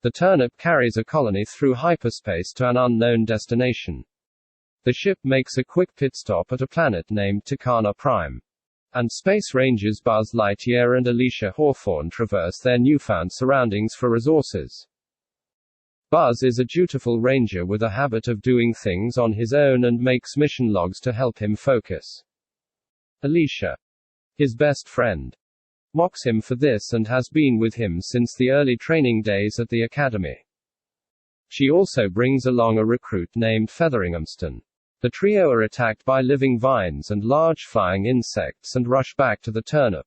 The turnip carries a colony through hyperspace to an unknown destination. The ship makes a quick pit stop at a planet named Tucana Prime. And Space Rangers Buzz Lightyear and Alicia Hawthorne traverse their newfound surroundings for resources. Buzz is a dutiful ranger with a habit of doing things on his own and makes mission logs to help him focus. Alicia, his best friend, mocks him for this and has been with him since the early training days at the academy. She also brings along a recruit named Featheringhamston. The trio are attacked by living vines and large flying insects and rush back to the turnip.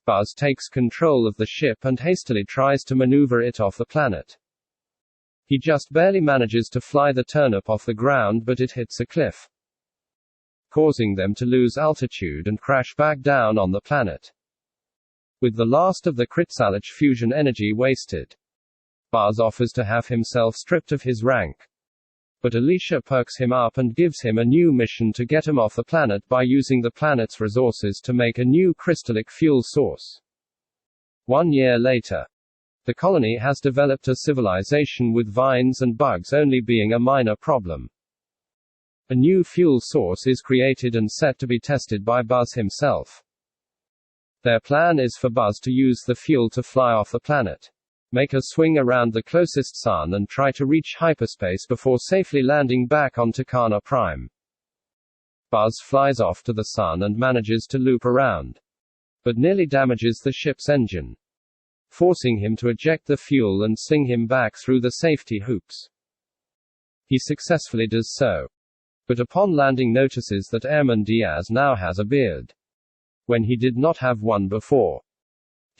Buzz takes control of the ship and hastily tries to maneuver it off the planet. He just barely manages to fly the turnip off the ground, but it hits a cliff, causing them to lose altitude and crash back down on the planet. With the last of the Chrysalid fusion energy wasted, Buzz offers to have himself stripped of his rank. But Alicia perks him up and gives him a new mission to get him off the planet by using the planet's resources to make a new crystallic fuel source. 1 year later, the colony has developed a civilization with vines and bugs only being a minor problem. A new fuel source is created and set to be tested by Buzz himself. Their plan is for Buzz to use the fuel to fly off the planet, make a swing around the closest sun and try to reach hyperspace before safely landing back on Tucana Prime. Buzz flies off to the sun and manages to loop around, but nearly damages the ship's engine, forcing him to eject the fuel and sing him back through the safety hoops. He successfully does so, but upon landing notices that Airman Diaz now has a beard, when he did not have one before.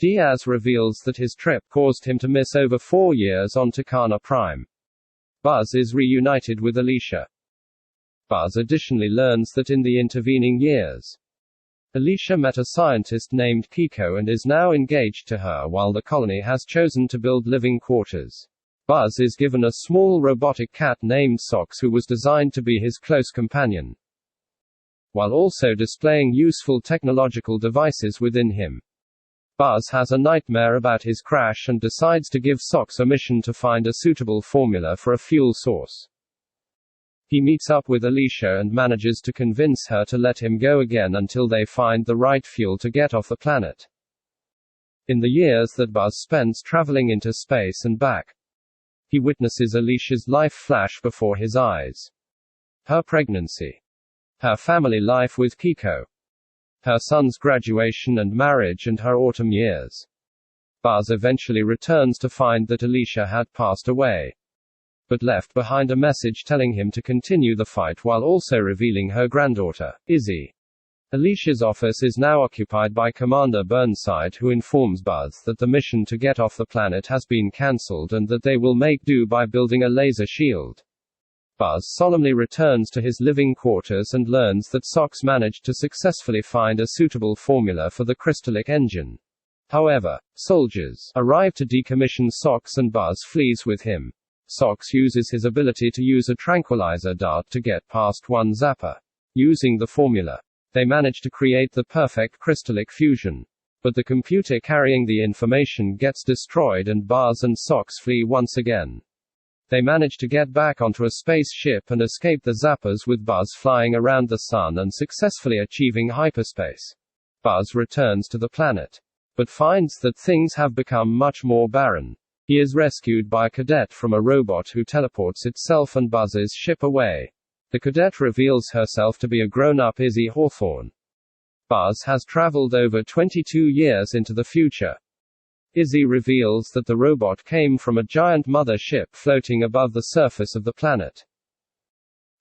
Diaz reveals that his trip caused him to miss over 4 years on Tucana Prime. Buzz is reunited with Alicia. Buzz additionally learns that in the intervening years, Alicia met a scientist named Kiko and is now engaged to her while the colony has chosen to build living quarters. Buzz is given a small robotic cat named Socks who was designed to be his close companion, while also displaying useful technological devices within him. Buzz has a nightmare about his crash and decides to give Socks a mission to find a suitable formula for a fuel source. He meets up with Alicia and manages to convince her to let him go again until they find the right fuel to get off the planet. In the years that Buzz spends traveling into space and back, he witnesses Alicia's life flash before his eyes. Her pregnancy, her family life with Kiko, her son's graduation and marriage, and her autumn years. Buzz eventually returns to find that Alicia had passed away, but left behind a message telling him to continue the fight while also revealing her granddaughter, Izzy. Alicia's office is now occupied by Commander Burnside, who informs Buzz that the mission to get off the planet has been cancelled and that they will make do by building a laser shield. Buzz solemnly returns to his living quarters and learns that Socks managed to successfully find a suitable formula for the crystallic engine. However, soldiers arrive to decommission Socks and Buzz flees with him. Socks uses his ability to use a tranquilizer dart to get past one zapper. Using the formula, they manage to create the perfect crystallic fusion. But the computer carrying the information gets destroyed and Buzz and Socks flee once again. They manage to get back onto a spaceship and escape the zappers with Buzz flying around the sun and successfully achieving hyperspace. Buzz returns to the planet, but finds that things have become much more barren. He is rescued by a cadet from a robot who teleports itself and Buzz's ship away. The cadet reveals herself to be a grown-up Izzy Hawthorne. Buzz has traveled over 22 years into the future. Izzy reveals that the robot came from a giant mother ship floating above the surface of the planet,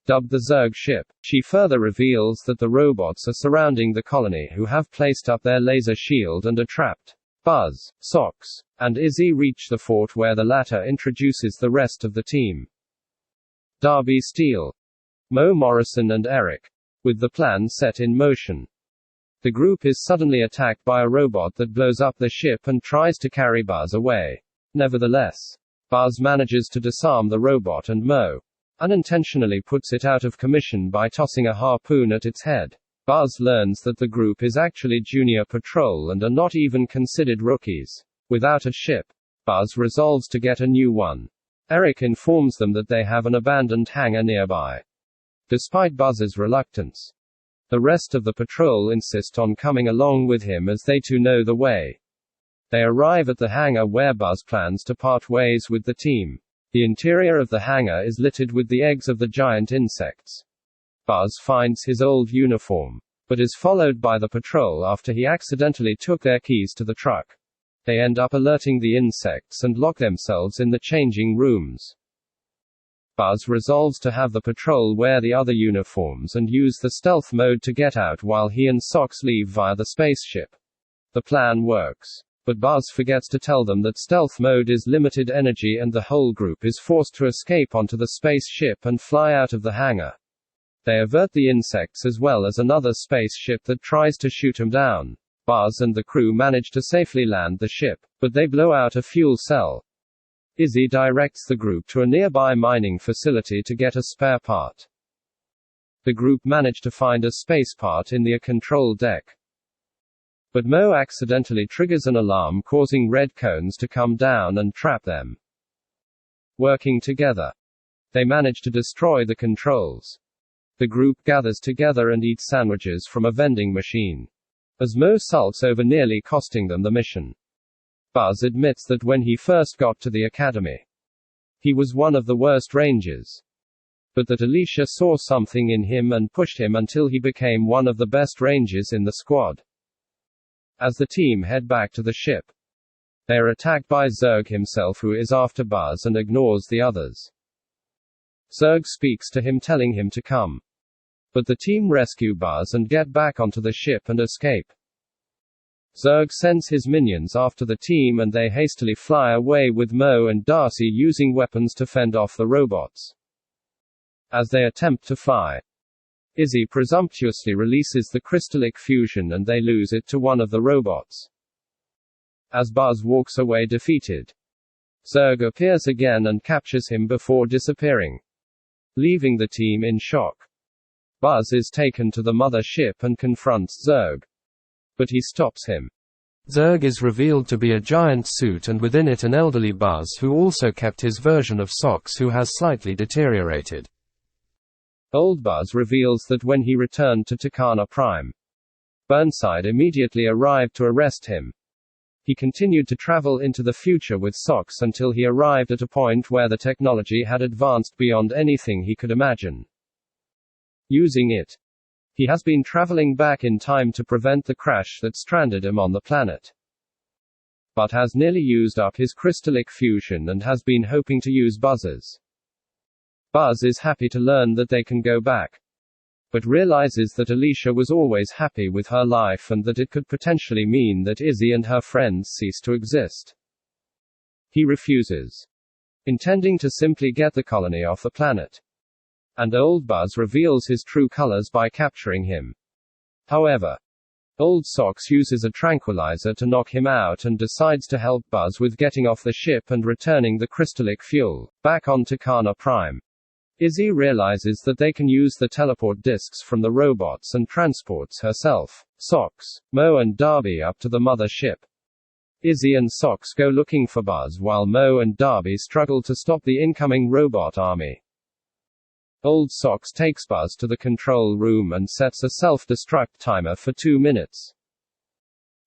dubbed the Zurg ship. She further reveals that the robots are surrounding the colony who have placed up their laser shield and are trapped. Buzz, Socks, and Izzy reach the fort where the latter introduces the rest of the team. Darby, Steele, Mo Morrison and Eric, with the plan set in motion. The group is suddenly attacked by a robot that blows up the ship and tries to carry Buzz away. Nevertheless, Buzz manages to disarm the robot and Mo unintentionally puts it out of commission by tossing a harpoon at its head. Buzz learns that the group is actually Junior Patrol and are not even considered rookies. Without a ship, Buzz resolves to get a new one. Eric informs them that they have an abandoned hangar nearby. Despite Buzz's reluctance, the rest of the patrol insist on coming along with him as they too know the way. They arrive at the hangar where Buzz plans to part ways with the team. The interior of the hangar is littered with the eggs of the giant insects. Buzz finds his old uniform, but is followed by the patrol after he accidentally took their keys to the truck. They end up alerting the insects and lock themselves in the changing rooms. Buzz resolves to have the patrol wear the other uniforms and use the stealth mode to get out while he and Socks leave via the spaceship. The plan works, but Buzz forgets to tell them that stealth mode is limited energy and the whole group is forced to escape onto the spaceship and fly out of the hangar. They avert the insects as well as another spaceship that tries to shoot him down. Buzz and the crew manage to safely land the ship, but they blow out a fuel cell. Izzy directs the group to a nearby mining facility to get a spare part. The group manage to find a space part in the control deck. But Mo accidentally triggers an alarm causing red cones to come down and trap them. Working together, they manage to destroy the controls. The group gathers together and eats sandwiches from a vending machine, as Mo sulks over nearly costing them the mission. Buzz admits that when he first got to the academy, he was one of the worst rangers, but that Alicia saw something in him and pushed him until he became one of the best rangers in the squad. As the team head back to the ship, they are attacked by Zurg himself, who is after Buzz and ignores the others. Zurg speaks to him telling him to come, but the team rescue Buzz and get back onto the ship and escape. Zurg sends his minions after the team and they hastily fly away with Mo and Darcy using weapons to fend off the robots. As they attempt to fly, Izzy presumptuously releases the crystallic fusion and they lose it to one of the robots. As Buzz walks away defeated, Zurg appears again and captures him before disappearing, leaving the team in shock. Buzz is taken to the mother ship and confronts Zurg, but he stops him. Zurg is revealed to be a giant suit and within it an elderly Buzz who also kept his version of Socks, who has slightly deteriorated. Old Buzz reveals that when he returned to Takana Prime, Burnside immediately arrived to arrest him. He continued to travel into the future with Socks until he arrived at a point where the technology had advanced beyond anything he could imagine. Using it, he has been traveling back in time to prevent the crash that stranded him on the planet, but has nearly used up his crystallic fusion and has been hoping to use Buzz's. Buzz is happy to learn that they can go back, but realizes that Alicia was always happy with her life and that it could potentially mean that Izzy and her friends cease to exist. He refuses, intending to simply get the colony off the planet. And old Buzz reveals his true colors by capturing him. However, old Socks uses a tranquilizer to knock him out and decides to help Buzz with getting off the ship and returning the crystallic fuel back on Takana Prime. Izzy realizes that they can use the teleport discs from the robots and transports herself, Socks, Mo and Darby up to the mother ship. Izzy and Socks go looking for Buzz while Mo and Darby struggle to stop the incoming robot army. Old Socks takes Buzz to the control room and sets a self-destruct timer for 2 minutes.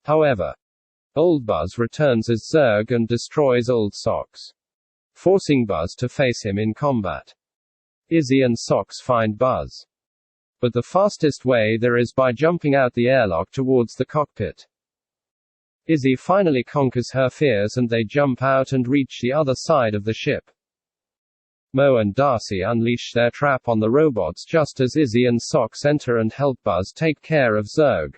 However, old Buzz returns as Zurg and destroys old Socks, forcing Buzz to face him in combat. Izzy and Socks find Buzz, but the fastest way there is by jumping out the airlock towards the cockpit. Izzy finally conquers her fears and they jump out and reach the other side of the ship. Mo and Darcy unleash their trap on the robots just as Izzy and Socks enter and help Buzz take care of Zurg.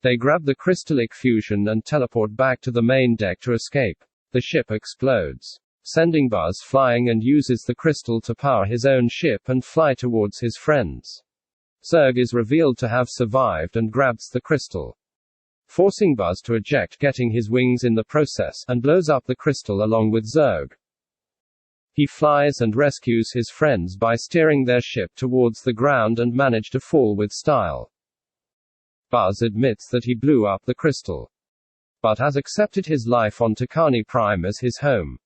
They grab the crystallic fusion and teleport back to the main deck to escape. The ship explodes, sending Buzz flying, and uses the crystal to power his own ship and fly towards his friends. Zurg is revealed to have survived and grabs the crystal, forcing Buzz to eject, getting his wings in the process, and blows up the crystal along with Zurg. He flies and rescues his friends by steering their ship towards the ground and manage to fall with style. Buzz admits that he blew up the crystal, but has accepted his life on Takani Prime as his home.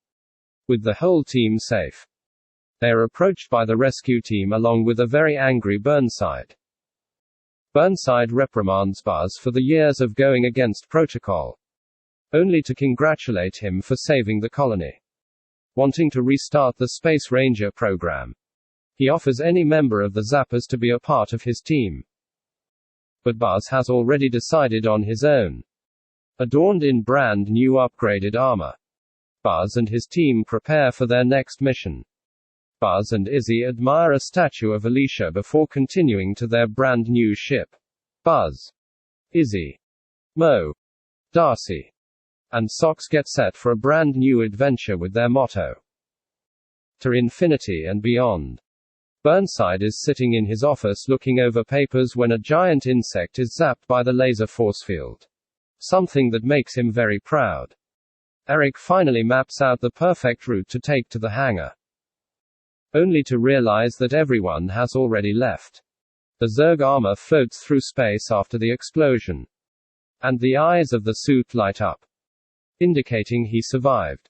With the whole team safe, they are approached by the rescue team along with a very angry Burnside. Burnside reprimands Buzz for the years of going against protocol, only to congratulate him for saving the colony. Wanting to restart the Space Ranger program, he offers any member of the Zappers to be a part of his team. But Buzz has already decided on his own. Adorned in brand new upgraded armor, Buzz and his team prepare for their next mission. Buzz and Izzy admire a statue of Alicia before continuing to their brand new ship. Buzz, Izzy, Mo, Darcy, and Socks get set for a brand new adventure with their motto, "To Infinity and Beyond." Burnside is sitting in his office looking over papers when a giant insect is zapped by the laser force field. Something that makes him very proud. Eric finally maps out the perfect route to take to the hangar, only to realize that everyone has already left. The Zurg armor floats through space after the explosion, and the eyes of the suit light up, indicating he survived.